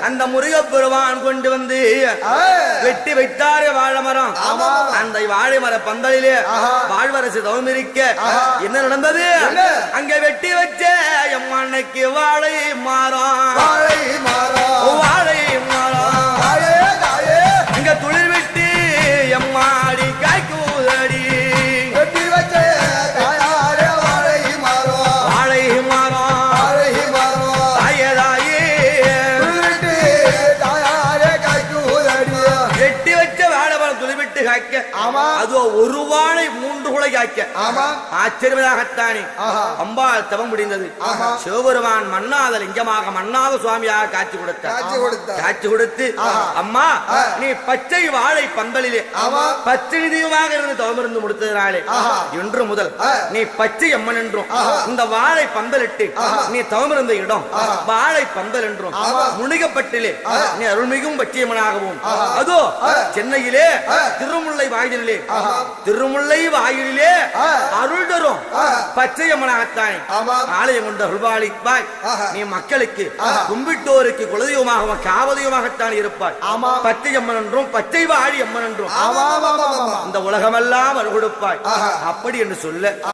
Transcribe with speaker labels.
Speaker 1: அந்த முருகப்பெருமான் கொண்டு வந்து வெட்டி வைத்தாரு வாழை மரம். அந்த வாழை மர பந்தலிலே வாழ்வரசு தவம் இருக்க என்ன நடந்தது? அங்க வெட்டி வச்ச எம்மன்னைக்கு வாழை மரம் வாழை மரம் இங்க துளிர் விட்டு எம்மாடி காய்க்கூதடி
Speaker 2: வெட்டி வச்ச வாழை மரம்
Speaker 1: தாயே வெட்டி வச்ச வாழை மரம் துளிர் விட்டு காய்க்க அது ஒரு வாழை 3 குலை காய்க்க ஆச்சரியமாகத்தானே அம்பாள் தவம் முடிந்தது. சிவபெருமான் மன்னாத லிங்கமாக மன்னாத சுவாமியாக காட்சி கொடுத்து அம்மா நீ பச்சை வாழை பந்தலிலே பச்சை நிதியுமாக இருந்து தவம் இருந்து முடித்ததினாலே இன்று முதல் நீ பச்சை அம்மன் என்றும் இந்த வாழை பந்தலிட்டு நீ தவம் இருந்த இடம் வாழை பந்தல் என்றும் முனிகப்பட்டிலே நீ அருள்மிகும் பச்சையம்மனாகவும் அதோ சென்னையிலே திருமுல்லை வாயிலே அருள் தரும் பச்சையம்மனாகத்தானே ஆலயம் கொண்ட அருள்வாளி பாய் நீ மக்களுக்கு கும்பிட்டோருக்கு குலதெய்வமாகவும் காவதெய்வமாகத்தான் இருப்பாய். பச்சையம்மன் என்றும் பச்சை வாழி அம்மன் என்றும் இந்த உலகமெல்லாம் அருள் கொடுப்பாய் அப்படி என்று சொல்ல